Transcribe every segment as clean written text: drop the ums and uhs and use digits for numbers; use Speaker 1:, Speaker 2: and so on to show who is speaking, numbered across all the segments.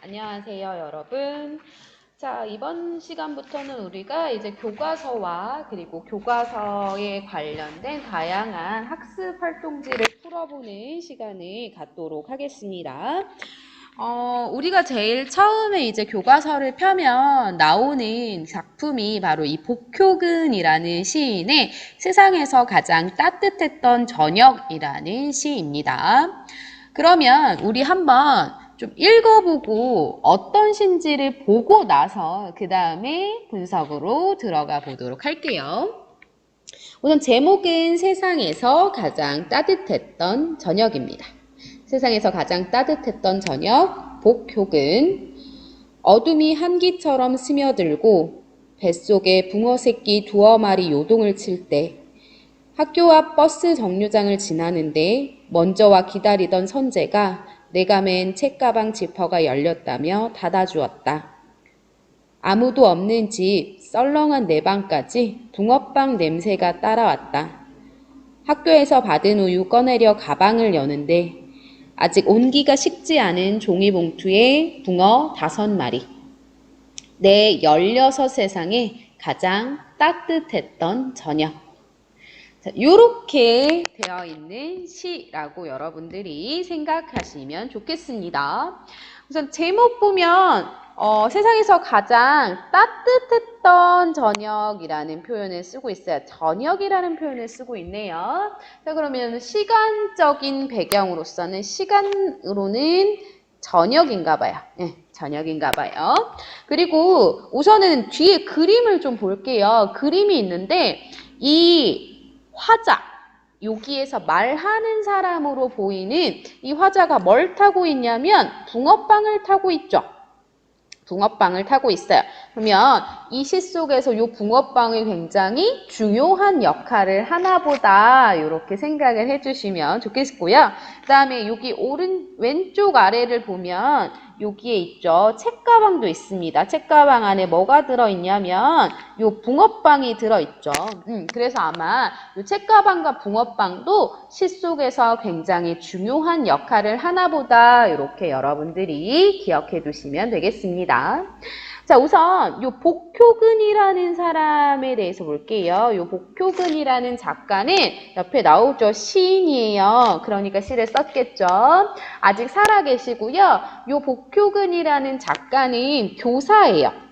Speaker 1: 안녕하세요, 여러분. 자, 이번 시간부터는 우리가 이제 교과서와 그리고 교과서에 관련된 다양한 학습 활동지를 풀어보는 시간을 갖도록 하겠습니다. 우리가 제일 처음에 이제 교과서를 펴면 나오는 작품이 바로 이 복효근이라는 시인의 세상에서 가장 따뜻했던 저녁이라는 시입니다. 그러면 우리 한번 좀 읽어보고 어떤 시인지를 보고 나서 그 다음에 분석으로 들어가 보도록 할게요. 우선 제목은 세상에서 가장 따뜻했던 저녁입니다. 세상에서 가장 따뜻했던 저녁, 복효근. 어둠이 한기처럼 스며들고 뱃속에 붕어 새끼 두어 마리 요동을 칠 때 학교 앞 버스 정류장을 지나는데 먼저 와 기다리던 선재가 내가 맨 책가방 지퍼가 열렸다며 닫아주었다. 아무도 없는 집 썰렁한 내 방까지 붕어빵 냄새가 따라왔다. 학교에서 받은 우유 꺼내려 가방을 여는데 아직 온기가 식지 않은 종이봉투에 붕어 5마리. 내 16 세상에 가장 따뜻했던 저녁. 자, 요렇게 되어 있는 시라고 여러분들이 생각하시면 좋겠습니다. 우선 제목 보면 세상에서 가장 따뜻했던 저녁이라는 표현을 쓰고 있어요. 저녁이라는 표현을 쓰고 있네요. 자, 그러면 시간적인 배경으로서는 시간으로는 저녁인가 봐요. 네, 저녁인가 봐요. 그리고 우선은 뒤에 그림을 좀 볼게요. 그림이 있는데 이 화자, 여기에서 말하는 사람으로 보이는 이 화자가 뭘 타고 있냐면 붕어빵을 타고 있죠. 붕어빵을 타고 있어요. 그러면 이 시 속에서 이 붕어빵이 굉장히 중요한 역할을 하나보다 이렇게 생각을 해주시면 좋겠고요. 그 다음에 여기 왼쪽 아래를 보면 여기에 있죠. 책가방도 있습니다. 책가방 안에 뭐가 들어있냐면 이 붕어빵이 들어있죠. 그래서 아마 이 책가방과 붕어빵도 시 속에서 굉장히 중요한 역할을 하나보다 이렇게 여러분들이 기억해 두시면 되겠습니다. 자, 우선 요 복효근이라는 사람에 대해서 볼게요. 요 복효근이라는 작가는 옆에 나오죠. 시인이에요. 그러니까 시를 썼겠죠. 아직 살아계시고요. 요 복효근이라는 작가는 교사예요.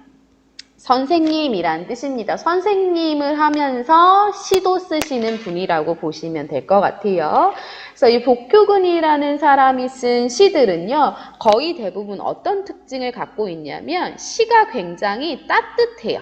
Speaker 1: 선생님이란 뜻입니다. 선생님을 하면서 시도 쓰시는 분이라고 보시면 될 것 같아요. 그래서 이 복효근이라는 사람이 쓴 시들은요, 거의 대부분 어떤 특징을 갖고 있냐면 시가 굉장히 따뜻해요.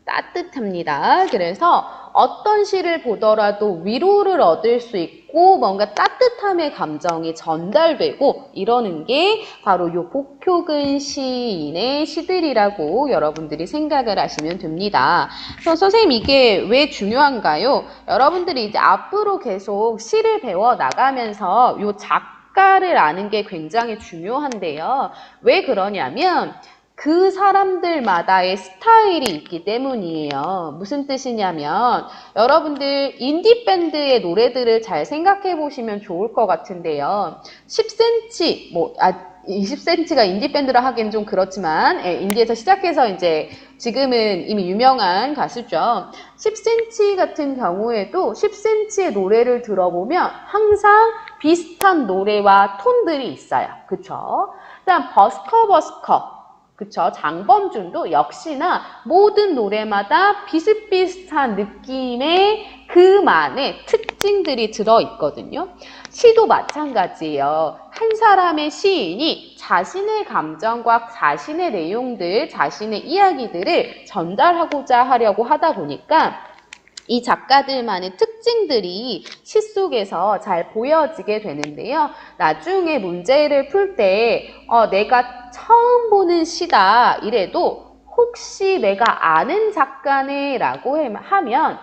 Speaker 1: 따뜻합니다. 그래서 어떤 시를 보더라도 위로를 얻을 수 있고 뭔가 따뜻함의 감정이 전달되고 이러는 게 바로 요 복효근 시인의 시들이라고 여러분들이 생각을 하시면 됩니다. 그래서 선생님 이게 왜 중요한가요? 여러분들이 이제 앞으로 계속 시를 배워 나가면서 요 작가를 아는 게 굉장히 중요한데요. 왜 그러냐면 그 사람들마다의 스타일이 있기 때문이에요. 무슨 뜻이냐면 여러분들 인디밴드의 노래들을 잘 생각해 보시면 좋을 것 같은데요. 10cm, 20cm가 인디밴드라 하기엔 좀 그렇지만 인디에서 시작해서 이제 지금은 이미 유명한 가수죠. 10cm 같은 경우에도 10cm의 노래를 들어보면 항상 비슷한 노래와 톤들이 있어요. 그쵸? 그다음 버스커 그쵸? 장범준도 역시나 모든 노래마다 비슷비슷한 느낌의 그만의 특징들이 들어있거든요. 시도 마찬가지예요. 한 사람의 시인이 자신의 감정과 자신의 내용들, 자신의 이야기들을 전달하고자 하려고 하다 보니까 이 작가들만의 특징들이 시 속에서 잘 보여지게 되는데요. 나중에 문제를 풀 때 내가 처음 보는 시다 이래도 혹시 내가 아는 작가네 라고 하면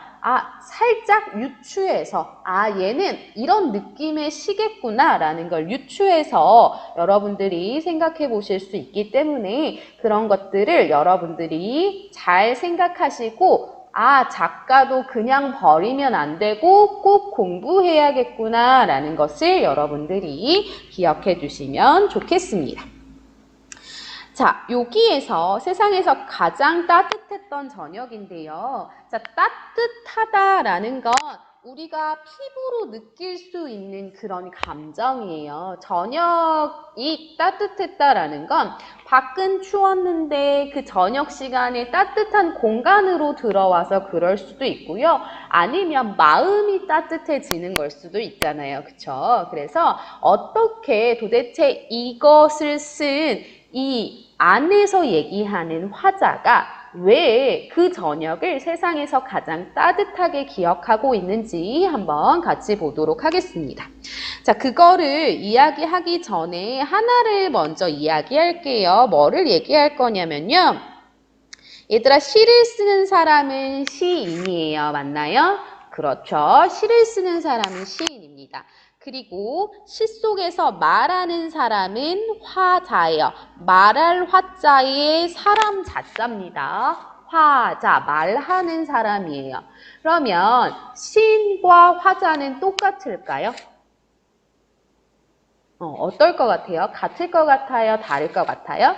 Speaker 1: 살짝 유추해서 얘는 이런 느낌의 시겠구나 라는 걸 유추해서 여러분들이 생각해 보실 수 있기 때문에 그런 것들을 여러분들이 잘 생각하시고 작가도 그냥 버리면 안 되고 꼭 공부해야겠구나 라는 것을 여러분들이 기억해 주시면 좋겠습니다. 자, 여기에서 세상에서 가장 따뜻했던 저녁인데요. 자, 따뜻하다라는 건 우리가 피부로 느낄 수 있는 그런 감정이에요. 저녁이 따뜻했다라는 건 밖은 추웠는데 그 저녁 시간에 따뜻한 공간으로 들어와서 그럴 수도 있고요. 아니면 마음이 따뜻해지는 걸 수도 있잖아요. 그쵸? 그래서 어떻게 도대체 이것을 쓴 이 안에서 얘기하는 화자가 왜 그 저녁을 세상에서 가장 따뜻하게 기억하고 있는지 한번 같이 보도록 하겠습니다. 자, 그거를 이야기하기 전에 하나를 먼저 이야기할게요. 뭐를 얘기할 거냐면요. 얘들아, 시를 쓰는 사람은 시인이에요. 맞나요? 그렇죠. 시를 쓰는 사람은 시인입니다. 그리고 시 속에서 말하는 사람은 화자예요. 말할 화자의 사람 자자입니다. 화자, 말하는 사람이에요. 그러면 시인과 화자는 똑같을까요? 어떨 것 같아요? 같을 것 같아요? 다를 것 같아요?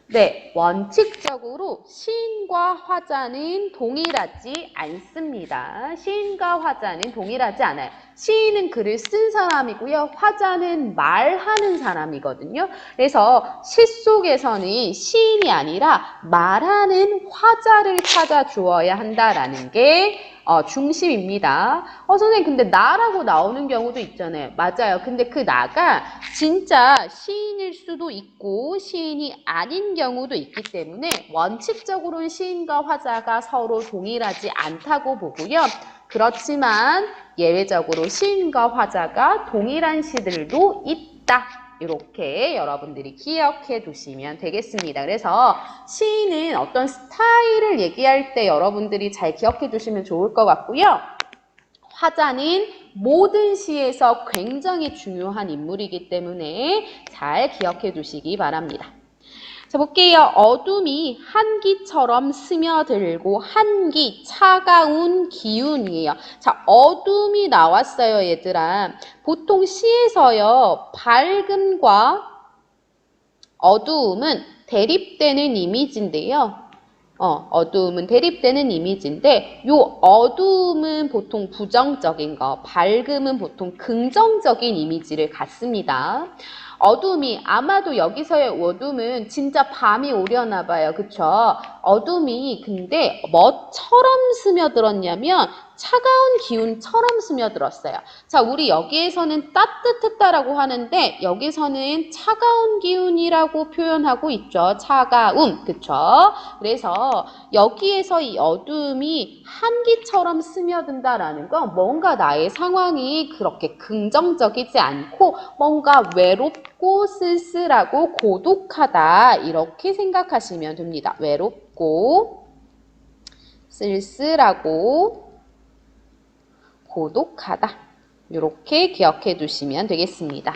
Speaker 1: 네, 원칙적으로 시인과 화자는 동일하지 않습니다. 시인과 화자는 동일하지 않아요. 시인은 글을 쓴 사람이고요. 화자는 말하는 사람이거든요. 그래서 시 속에서는 시인이 아니라 말하는 화자를 찾아 주어야 한다라는 게 중심입니다. 선생님, 근데 나라고 나오는 경우도 있잖아요. 맞아요. 근데 그 나가 진짜 시인일 수도 있고 시인이 아닌 경우도 있기 때문에 원칙적으로는 시인과 화자가 서로 동일하지 않다고 보고요. 그렇지만 예외적으로 시인과 화자가 동일한 시들도 있다. 이렇게 여러분들이 기억해 두시면 되겠습니다. 그래서 시인은 어떤 스타일을 얘기할 때 여러분들이 잘 기억해 두시면 좋을 것 같고요. 화자는 모든 시에서 굉장히 중요한 인물이기 때문에 잘 기억해 두시기 바랍니다. 자, 볼게요. 어둠이 한기처럼 스며들고 한기, 차가운 기운이에요. 자, 어둠이 나왔어요, 얘들아. 보통 시에서요, 밝음과 어두움은 대립되는 이미지인데요. 어두움은 대립되는 이미지인데 요 어두움은 보통 부정적인 거, 밝음은 보통 긍정적인 이미지를 갖습니다. 어둠이 아마도 여기서의 어둠은 진짜 밤이 오려나 봐요. 그쵸? 어둠이 근데 뭐처럼 스며들었냐면 차가운 기운처럼 스며들었어요. 자, 우리 여기에서는 따뜻했다라고 하는데 여기서는 차가운 기운이라고 표현하고 있죠. 차가움. 그쵸? 그래서 여기에서 이 어둠이 한기처럼 스며든다라는 건 뭔가 나의 상황이 그렇게 긍정적이지 않고 뭔가 외롭고 쓸쓸하고 고독하다 이렇게 생각하시면 됩니다. 외롭고 쓸쓸하고 고독하다. 이렇게 기억해 두시면 되겠습니다.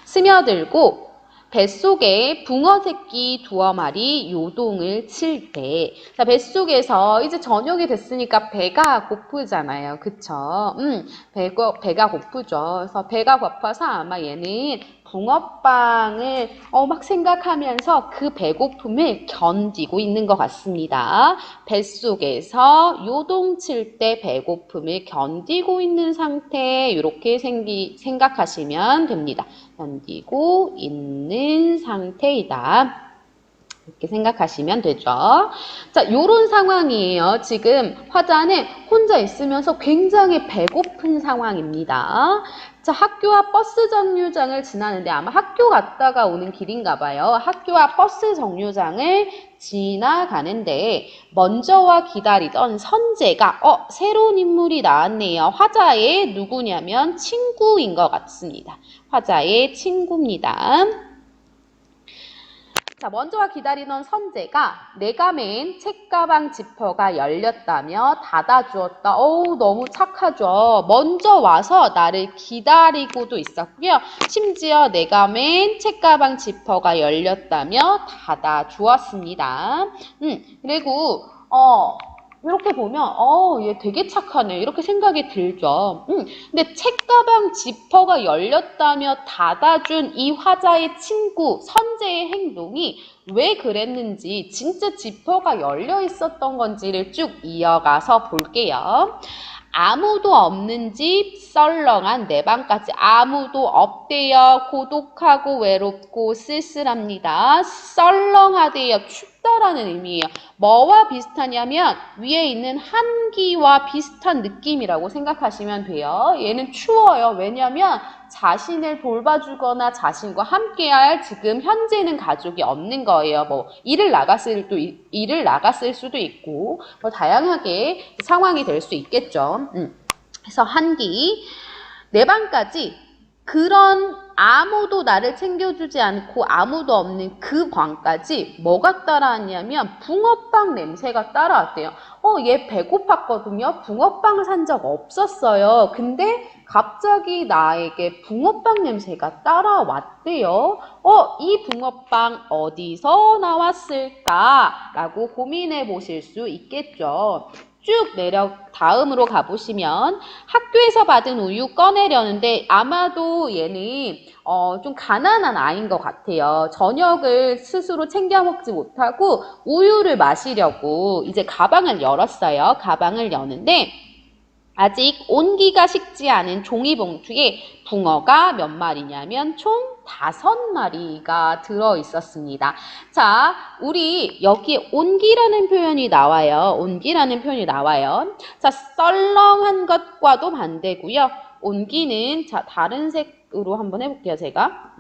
Speaker 1: 스며들고 뱃속에 붕어 새끼 두어 마리 요동을 칠 때, 자, 뱃속에서 이제 저녁이 됐으니까 배가 고프잖아요. 그쵸? 배가 고프죠. 그래서 배가 고파서 아마 얘는 붕어빵을 막 생각하면서 그 배고픔을 견디고 있는 것 같습니다. 뱃속에서 요동칠 때 배고픔을 견디고 있는 상태 이렇게 생각하시면 됩니다. 견디고 있는 상태이다. 이렇게 생각하시면 되죠. 자, 요런 상황이에요. 지금 화자는 혼자 있으면서 굉장히 배고픈 상황입니다. 자, 학교와 버스 정류장을 지나는데 아마 학교 갔다가 오는 길인가 봐요. 학교와 버스 정류장을 지나가는데 먼저 와 기다리던 선재가 새로운 인물이 나왔네요. 화자의 누구냐면 친구인 것 같습니다. 화자의 친구입니다. 자, 먼저 와 기다리던 선재가 내가 맨 책가방 지퍼가 열렸다며 닫아주었다. 너무 착하죠. 먼저 와서 나를 기다리고도 있었고요. 심지어 내가 맨 책가방 지퍼가 열렸다며 닫아주었습니다. 그리고 이렇게 보면 얘 되게 착하네 이렇게 생각이 들죠. 근데 책가방 지퍼가 열렸다며 닫아준 이 화자의 친구 선재의 행동이 왜 그랬는지 진짜 지퍼가 열려 있었던 건지를 쭉 이어가서 볼게요. 아무도 없는 집 썰렁한 내 방까지 아무도 없대요. 고독하고 외롭고 쓸쓸합니다. 썰렁하대요. 춥다라는 의미예요. 뭐와 비슷하냐면 위에 있는 한기와 비슷한 느낌이라고 생각하시면 돼요. 얘는 추워요. 왜냐면 자신을 돌봐주거나 자신과 함께할 지금 현재는 가족이 없는 거예요. 뭐 일을 나갔을 수도 있고 뭐 다양하게 상황이 될 수 있겠죠. 그래서 한기 내 방까지 그런 아무도 나를 챙겨주지 않고 아무도 없는 그 방까지 뭐가 따라왔냐면 붕어빵 냄새가 따라왔대요. 얘 배고팠거든요. 붕어빵을 산 적 없었어요. 근데 갑자기 나에게 붕어빵 냄새가 따라왔대요. 이 붕어빵 어디서 나왔을까? 라고 고민해 보실 수 있겠죠. 쭉 다음으로 가보시면 학교에서 받은 우유 꺼내려는데 아마도 얘는 좀 가난한 아이인 것 같아요. 저녁을 스스로 챙겨 먹지 못하고 우유를 마시려고 이제 가방을 열었어요. 가방을 여는데 아직 온기가 식지 않은 종이봉투에 붕어가 몇 마리냐면 총 5마리가 들어있었습니다. 자, 우리 여기 온기라는 표현이 나와요. 온기라는 표현이 나와요. 자, 썰렁한 것과도 반대고요. 온기는 자 다른 색으로 한번 해볼게요. 제가.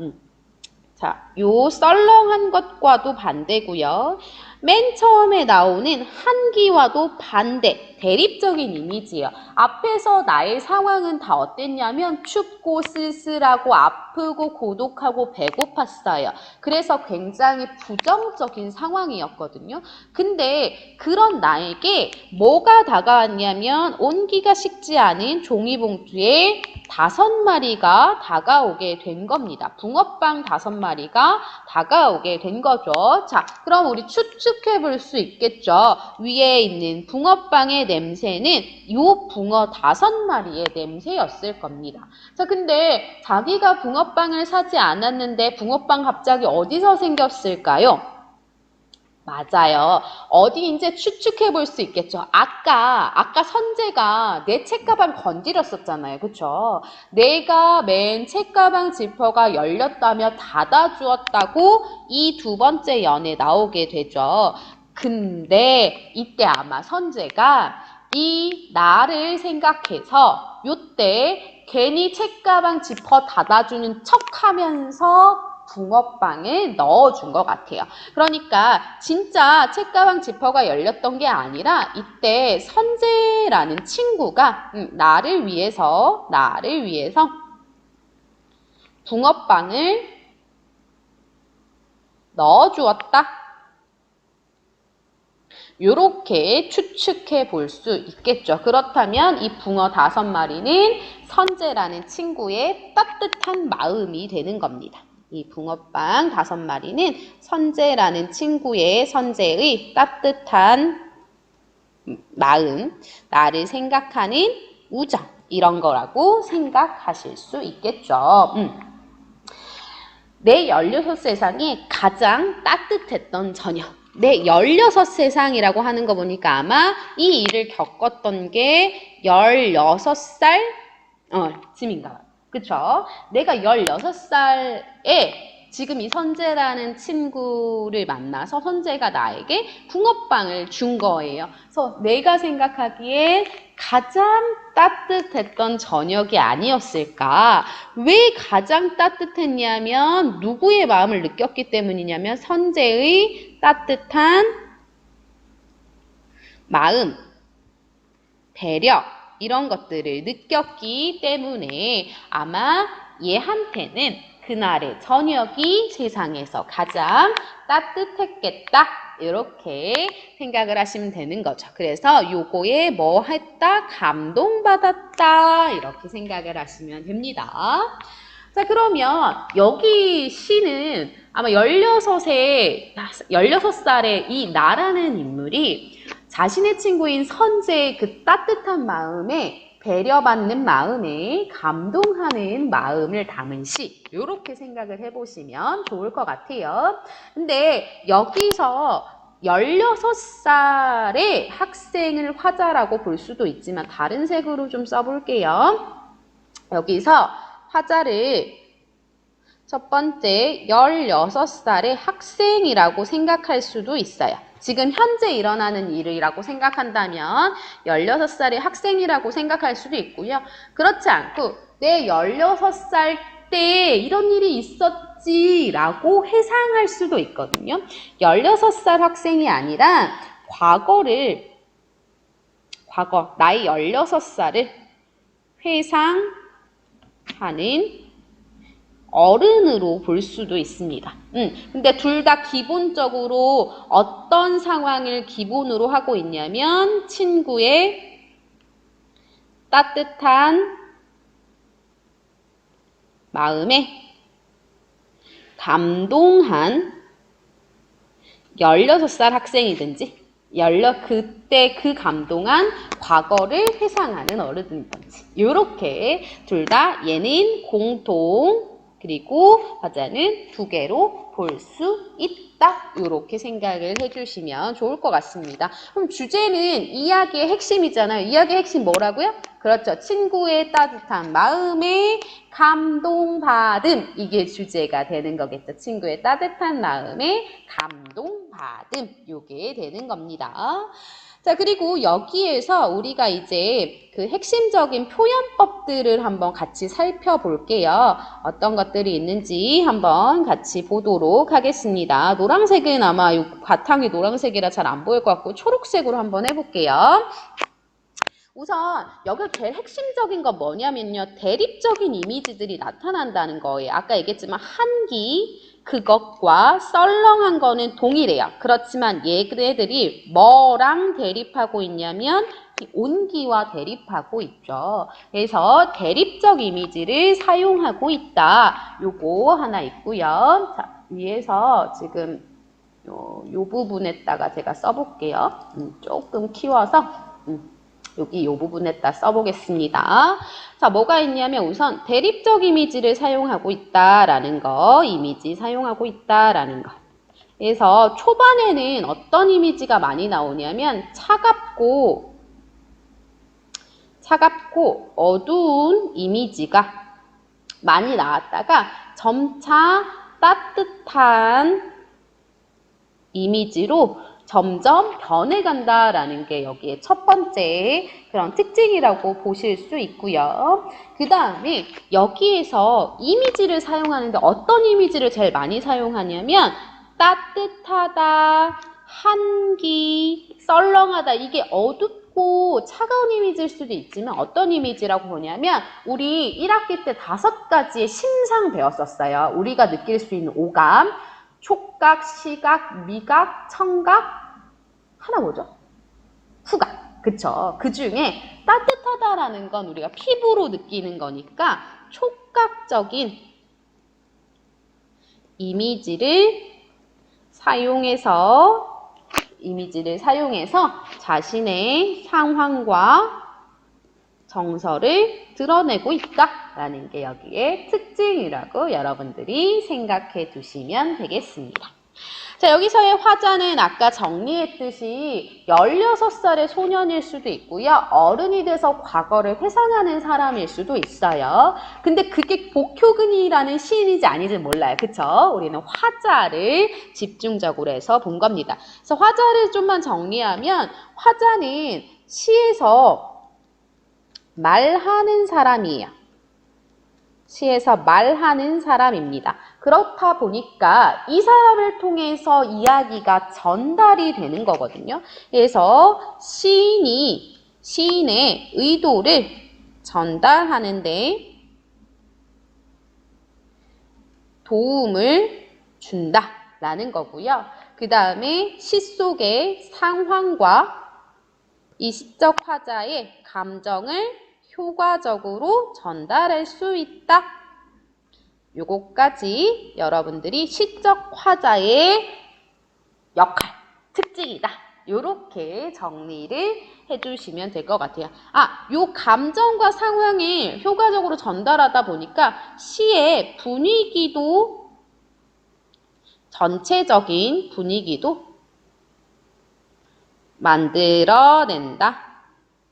Speaker 1: 자, 요 썰렁한 것과도 반대고요. 맨 처음에 나오는 한기와도 반대, 대립적인 이미지예요. 앞에서 나의 상황은 다 어땠냐면 춥고 쓸쓸하고 아프고 고독하고 배고팠어요. 그래서 굉장히 부정적인 상황이었거든요. 근데 그런 나에게 뭐가 다가왔냐면 온기가 식지 않은 종이봉투에 5마리가 다가오게 된 겁니다. 붕어빵 5마리가 다가오게 된 거죠. 자, 그럼 우리 추측해 볼 수 있겠죠. 위에 있는 붕어빵의 냄새는 요 붕어 5마리의 냄새였을 겁니다. 자, 근데 자기가 붕어빵을 사지 않았는데 붕어빵 갑자기 어디서 생겼을까요? 맞아요. 어디인지 추측해 볼 수 있겠죠. 아까 선재가 내 책가방 건드렸었잖아요. 그쵸? 내가 맨 책가방 지퍼가 열렸다며 닫아주었다고 이 2번째 연에 나오게 되죠. 근데 이때 아마 선재가 이 나를 생각해서 요때 괜히 책가방 지퍼 닫아주는 척 하면서 붕어빵을 넣어준 것 같아요. 그러니까 진짜 책가방 지퍼가 열렸던 게 아니라 이때 선재라는 친구가 나를 위해서 붕어빵을 넣어주었다. 이렇게 추측해 볼 수 있겠죠. 그렇다면 이 붕어 5마리는 선재라는 친구의 따뜻한 마음이 되는 겁니다. 이 붕어빵 5마리는 선재라는 선재의 따뜻한 마음, 나를 생각하는 우정, 이런 거라고 생각하실 수 있겠죠. 내 16세상에 가장 따뜻했던 저녁. 내 16세상이라고 하는 거 보니까 아마 이 일을 겪었던 게 16살 쯤인가 봐요. 그쵸? 내가 16살에 지금 이 선재라는 친구를 만나서 선재가 나에게 붕어빵을 준 거예요. 그래서 내가 생각하기에 가장 따뜻했던 저녁이 아니었을까? 왜 가장 따뜻했냐면 누구의 마음을 느꼈기 때문이냐면 선재의 따뜻한 마음, 배려, 이런 것들을 느꼈기 때문에 아마 얘한테는 그날의 저녁이 세상에서 가장 따뜻했겠다. 이렇게 생각을 하시면 되는 거죠. 그래서 요거에 뭐 했다? 감동받았다. 이렇게 생각을 하시면 됩니다. 자, 그러면 여기 시는 아마 16살의 이 나라는 인물이 자신의 친구인 선재의 그 따뜻한 마음에 배려받는 마음에 감동하는 마음을 담은 시 이렇게 생각을 해보시면 좋을 것 같아요. 근데 여기서 16살의 학생을 화자라고 볼 수도 있지만 다른 색으로 좀 써볼게요. 여기서 화자를 첫 번째 16살의 학생이라고 생각할 수도 있어요. 지금 현재 일어나는 일이라고 생각한다면 16살의 학생이라고 생각할 수도 있고요. 그렇지 않고 내 16살 때 이런 일이 있었지 라고 회상할 수도 있거든요. 16살 학생이 아니라 과거, 나의 16살을 회상하는 어른으로 볼 수도 있습니다. 근데 둘 다 기본적으로 어떤 상황을 기본으로 하고 있냐면 친구의 따뜻한 마음에 감동한 16살 학생이든지 그때 그 감동한 과거를 회상하는 어른이든지 이렇게 둘 다 얘는 공통 그리고 화자는 두 개로 볼 수 있다. 이렇게 생각을 해주시면 좋을 것 같습니다. 그럼 주제는 이야기의 핵심이잖아요. 이야기의 핵심 뭐라고요? 그렇죠. 친구의 따뜻한 마음에 감동받음. 이게 주제가 되는 거겠죠. 친구의 따뜻한 마음에 감동받음. 이게 되는 겁니다. 자, 그리고 여기에서 우리가 이제 그 핵심적인 표현법들을 한번 같이 살펴볼게요. 어떤 것들이 있는지 한번 같이 보도록 하겠습니다. 노란색은 아마 이 바탕이 노란색이라 잘 안 보일 것 같고 초록색으로 한번 해볼게요. 우선 여기 제일 핵심적인 건 뭐냐면요. 대립적인 이미지들이 나타난다는 거예요. 아까 얘기했지만 한기, 그것과 썰렁한 거는 동일해요. 그렇지만 얘네들이 뭐랑 대립하고 있냐면 온기와 대립하고 있죠. 그래서 대립적 이미지를 사용하고 있다. 요거 하나 있고요. 자, 위에서 지금 요 부분에다가 제가 써볼게요. 조금 키워서 여기 이 부분에다 써보겠습니다. 자, 뭐가 있냐면 우선 대립적 이미지를 사용하고 있다라는 거, 이미지 사용하고 있다라는 거. 그래서 초반에는 어떤 이미지가 많이 나오냐면 차갑고 어두운 이미지가 많이 나왔다가 점차 따뜻한 이미지로 점점 변해간다라는 게 여기에 첫 번째 그런 특징이라고 보실 수 있고요. 그 다음에 여기에서 이미지를 사용하는데 어떤 이미지를 제일 많이 사용하냐면 따뜻하다, 한기, 썰렁하다 이게 어둡고 차가운 이미지일 수도 있지만 어떤 이미지라고 보냐면 우리 1학기 때 5가지의 심상 배웠었어요. 우리가 느낄 수 있는 오감, 촉각, 시각, 미각, 청각, 하나 뭐죠? 후각. 그쵸? 그 중에 따뜻하다라는 건 우리가 피부로 느끼는 거니까 촉각적인 이미지를 사용해서 자신의 상황과 정서를 드러내고 있다라는 게 여기에 특징이라고 여러분들이 생각해 두시면 되겠습니다. 자, 여기서의 화자는 아까 정리했듯이 16살의 소년일 수도 있고요. 어른이 돼서 과거를 회상하는 사람일 수도 있어요. 근데 그게 복효근이라는 시인인지 아닌지 몰라요. 그쵸? 우리는 화자를 집중적으로 해서 본 겁니다. 그래서 화자를 좀만 정리하면 화자는 시에서 말하는 사람이에요. 시에서 말하는 사람입니다. 그렇다 보니까 이 사람을 통해서 이야기가 전달이 되는 거거든요. 그래서 시인의 의도를 전달하는데 도움을 준다라는 거고요. 그 다음에 시 속의 상황과 이 시적 화자의 감정을 효과적으로 전달할 수 있다. 요거까지 여러분들이 시적 화자의 역할, 특징이다. 요렇게 정리를 해주시면 될 것 같아요. 요 감정과 상황을 효과적으로 전달하다 보니까 시의 분위기도, 전체적인 분위기도 만들어낸다.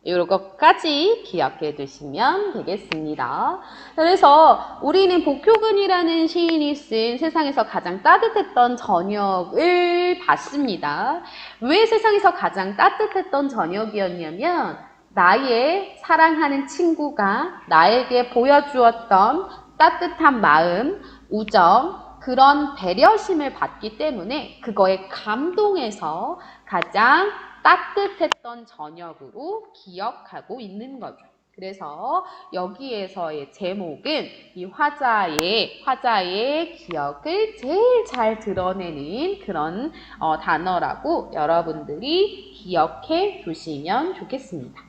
Speaker 1: 이것까지 기억해 두시면 되겠습니다. 그래서 우리는 복효근이라는 시인이 쓴 세상에서 가장 따뜻했던 저녁을 봤습니다. 왜 세상에서 가장 따뜻했던 저녁이었냐면 나의 사랑하는 친구가 나에게 보여주었던 따뜻한 마음, 우정, 그런 배려심을 받기 때문에 그거에 감동해서 가장 따뜻했던 저녁으로 기억하고 있는 거죠. 그래서 여기에서의 제목은 이 화자의 기억을 제일 잘 드러내는 그런 단어라고 여러분들이 기억해 두시면 좋겠습니다.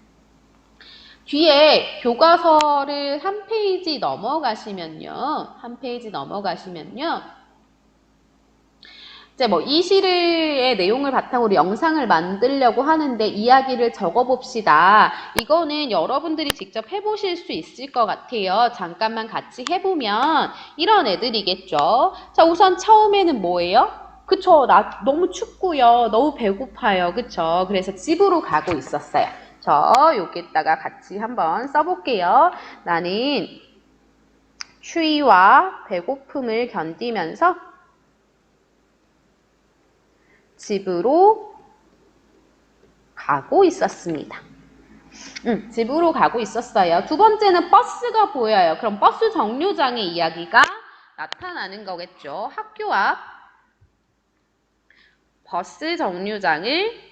Speaker 1: 뒤에 교과서를 한 페이지 넘어가시면요. 이제 이 시의 내용을 바탕으로 영상을 만들려고 하는데 이야기를 적어봅시다. 이거는 여러분들이 직접 해보실 수 있을 것 같아요. 잠깐만 같이 해보면 이런 애들이겠죠. 자, 우선 처음에는 뭐예요? 그쵸, 나 너무 춥고요. 너무 배고파요. 그쵸? 그래서 집으로 가고 있었어요. 여기다가 같이 한번 써볼게요. 나는 추위와 배고픔을 견디면서 집으로 가고 있었습니다. 집으로 가고 있었어요. 두 번째는 버스가 보여요. 그럼 버스 정류장의 이야기가 나타나는 거겠죠. 학교 앞 버스 정류장을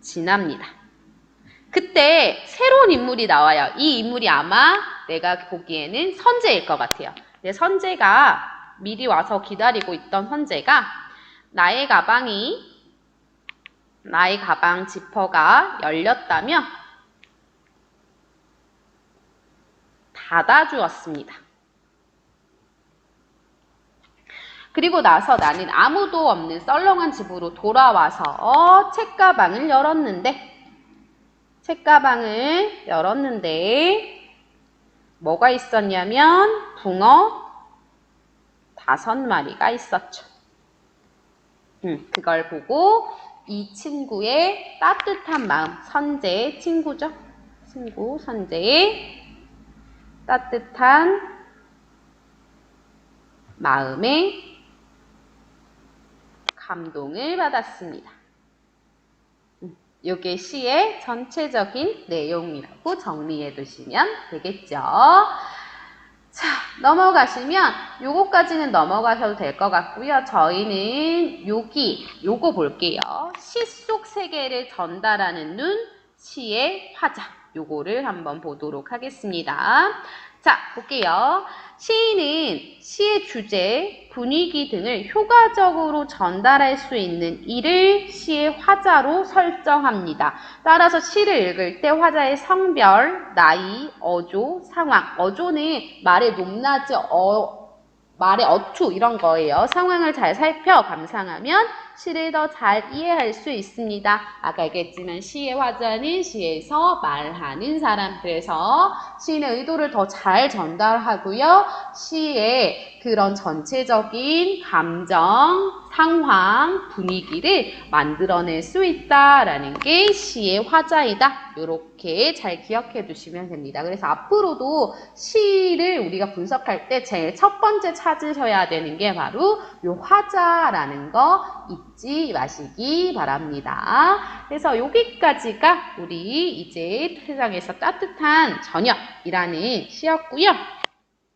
Speaker 1: 지납니다. 그때 새로운 인물이 나와요. 이 인물이 아마 내가 보기에는 선재일 것 같아요. 선재가 미리 와서 기다리고 있던 선재가 나의 가방 지퍼가 열렸다며 닫아주었습니다. 그리고 나서 나는 아무도 없는 썰렁한 집으로 돌아와서 책가방을 열었는데 뭐가 있었냐면 붕어 5마리가 있었죠. 그걸 보고 이 친구의 따뜻한 마음, 선재의 친구죠. 선재의 따뜻한 마음에 감동을 받았습니다. 이게 시의 전체적인 내용이라고 정리해 두시면 되겠죠. 자, 넘어가시면 요거까지는 넘어가셔도 될 것 같고요. 저희는 요거 볼게요. 시 속 세계를 전달하는 눈, 시의 화자. 요거를 한번 보도록 하겠습니다. 자, 볼게요. 시인은 시의 주제, 분위기 등을 효과적으로 전달할 수 있는 이를 시의 화자로 설정합니다. 따라서 시를 읽을 때 화자의 성별, 나이, 어조, 상황. 어조는 말의 높낮이, 말의 어투 이런 거예요. 상황을 잘 살펴 감상하면 시를 더 잘 이해할 수 있습니다. 아까 얘기했지만 시의 화자는 시에서 말하는 사람. 그래서 시인의 의도를 더 잘 전달하고요. 시의 그런 전체적인 감정, 상황, 분위기를 만들어낼 수 있다라는 게 시의 화자이다. 이렇게 잘 기억해 두시면 됩니다. 그래서 앞으로도 시를 우리가 분석할 때 제일 첫 번째 찾으셔야 되는 게 바로 이 화자라는 거 잊지 마시기 바랍니다. 그래서 여기까지가 우리 이제 세상에서 따뜻한 저녁이라는 시였고요.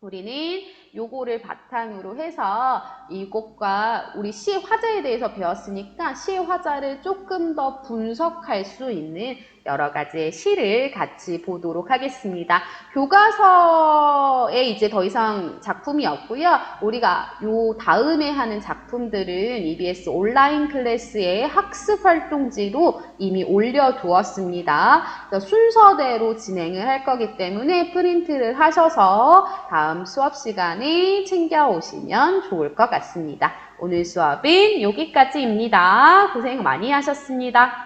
Speaker 1: 우리는 요거를 바탕으로 해서 이것과 우리 시의 화자에 대해서 배웠으니까 시의 화자를 조금 더 분석할 수 있는 여러 가지의 시를 같이 보도록 하겠습니다. 교과서에 이제 더 이상 작품이 없고요. 우리가 요 다음에 하는 작품들은 EBS 온라인 클래스의 학습 활동지로 이미 올려두었습니다. 순서대로 진행을 할 거기 때문에 프린트를 하셔서 다음 수업 시간에 챙겨오시면 좋을 것 같습니다. 오늘 수업은 여기까지입니다. 고생 많이 하셨습니다.